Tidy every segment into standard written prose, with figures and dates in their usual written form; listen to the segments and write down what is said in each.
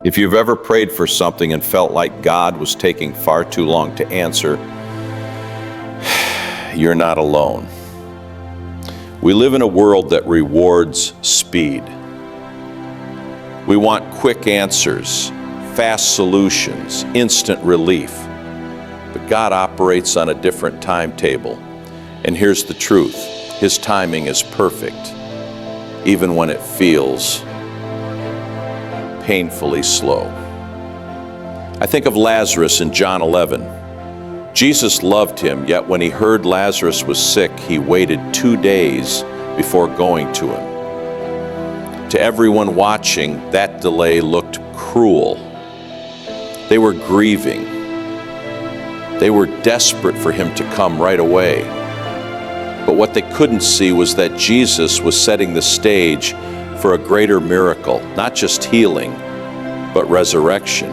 If you've ever prayed for something and felt like God was taking far too long to answer, you're not alone. We live in a world that rewards speed. We want quick answers, fast solutions, instant relief. But God operates on a different timetable. And here's the truth: His timing is perfect, even when it feels painfully slow. I think of Lazarus in John 11. Jesus loved him, yet when he heard Lazarus was sick, he waited 2 days before going to him. To everyone watching, that delay looked cruel. They were grieving. They were desperate for him to come right away. But what they couldn't see was that Jesus was setting the stage for a greater miracle, not just healing, but resurrection.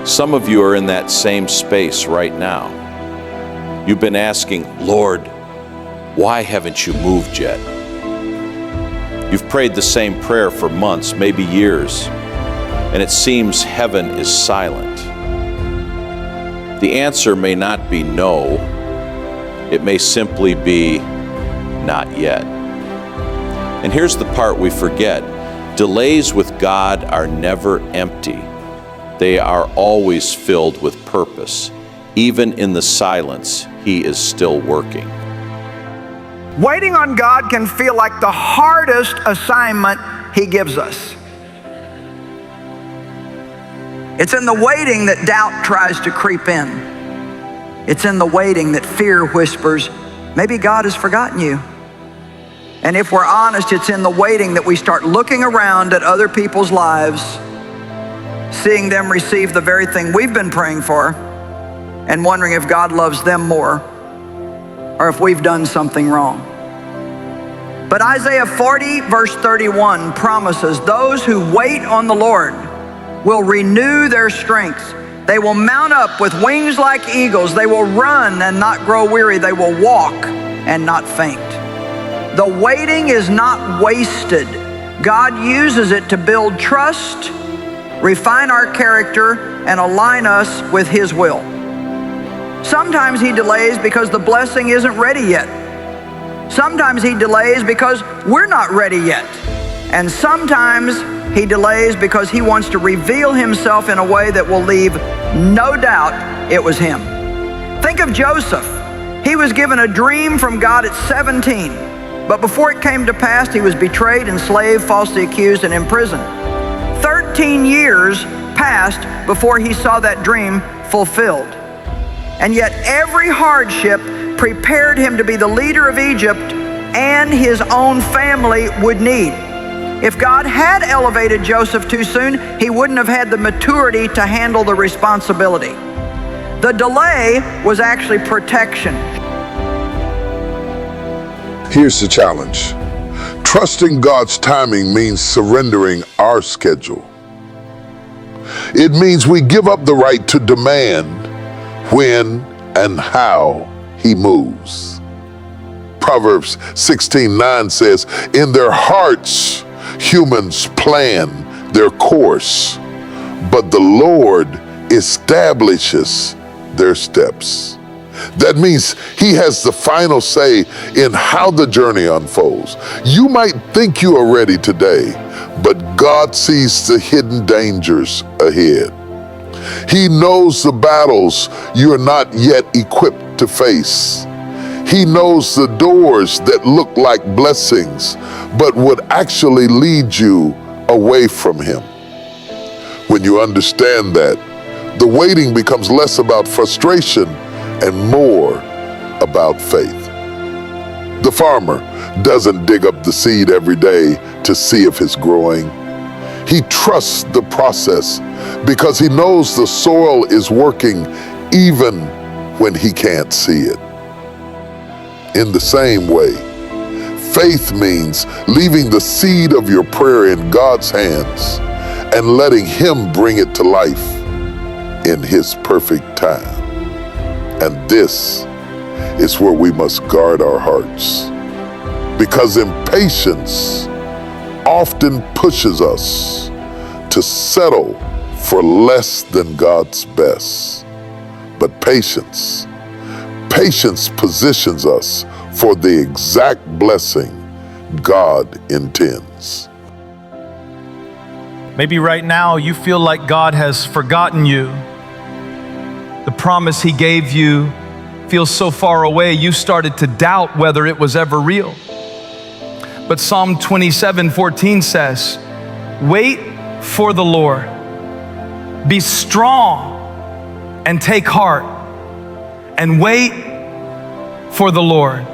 Some of you are in that same space right now. You've been asking, Lord, why haven't you moved yet? You've prayed the same prayer for months, maybe years, and it seems heaven is silent. The answer may not be no, it may simply be not yet. And here's the part we forget. Delays with God are never empty. They are always filled with purpose. Even in the silence, He is still working. Waiting on God can feel like the hardest assignment He gives us. It's in the waiting that doubt tries to creep in. It's in the waiting that fear whispers, maybe God has forgotten you. And if we're honest, it's in the waiting that we start looking around at other people's lives, seeing them receive the very thing we've been praying for, and wondering if God loves them more or if we've done something wrong. But Isaiah 40 verse 31 promises those who wait on the Lord will renew their strength. They will mount up with wings like eagles. They will run and not grow weary. They will walk and not faint. The waiting is not wasted. God uses it to build trust, refine our character, and align us with His will. Sometimes He delays because the blessing isn't ready yet. Sometimes He delays because we're not ready yet. And sometimes He delays because He wants to reveal Himself in a way that will leave no doubt it was Him. Think of Joseph. He was given a dream from God at 17. But before it came to pass, he was betrayed, enslaved, falsely accused, and imprisoned. 13 years passed before he saw that dream fulfilled. And yet every hardship prepared him to be the leader of Egypt and his own family would need. If God had elevated Joseph too soon, he wouldn't have had the maturity to handle the responsibility. The delay was actually protection. Here's the challenge. Trusting God's timing means surrendering our schedule. It means we give up the right to demand when and how He moves. Proverbs 16:9 says, in their hearts humans plan their course, but the Lord establishes their steps. That means He has the final say in how the journey unfolds. You might think you are ready today, but God sees the hidden dangers ahead. He knows the battles you are not yet equipped to face. He knows the doors that look like blessings, but would actually lead you away from Him. When you understand that, the waiting becomes less about frustration and more about faith. The farmer doesn't dig up the seed every day to see if it's growing. He trusts the process because he knows the soil is working even when he can't see it. In the same way, faith means leaving the seed of your prayer in God's hands and letting Him bring it to life in His perfect time. And this is where we must guard our hearts, because impatience often pushes us to settle for less than God's best. But patience positions us for the exact blessing God intends. Maybe right now you feel like God has forgotten you. The promise He gave you feels so far away, you started to doubt whether it was ever real. But Psalm 27:14 says, wait for the Lord. Be strong and take heart and wait for the Lord.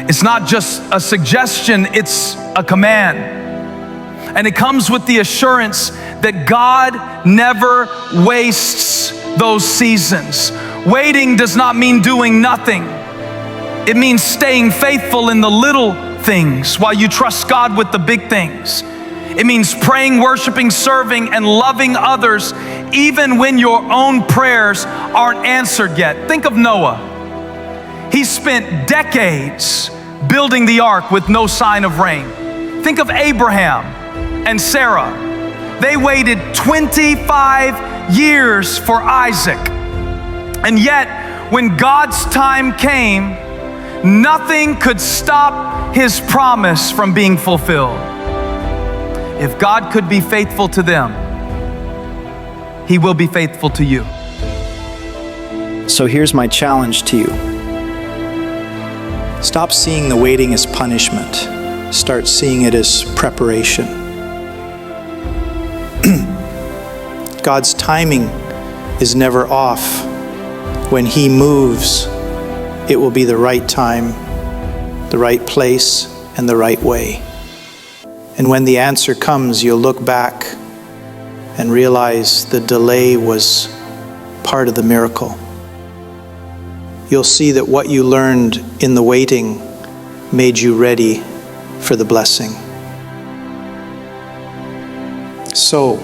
It's not just a suggestion, it's a command. And it comes with the assurance that God never wastes those seasons. Waiting does not mean doing nothing. It means staying faithful in the little things while you trust God with the big things. It means praying, worshiping, serving, and loving others even when your own prayers aren't answered yet. Think of Noah. He spent decades building the ark with no sign of rain. Think of Abraham and Sarah. They waited 25 years for Isaac. And yet, when God's time came, nothing could stop His promise from being fulfilled. If God could be faithful to them, He will be faithful to you. So here's my challenge to you. Stop seeing the waiting as punishment. Start seeing it as preparation. God's timing is never off. When He moves, it will be the right time, the right place, and the right way. And when the answer comes, you'll look back and realize the delay was part of the miracle. You'll see that what you learned in the waiting made you ready for the blessing. So,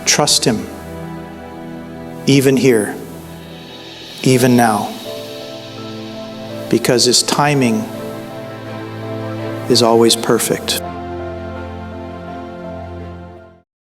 trust Him, even here, even now, because His timing is always perfect.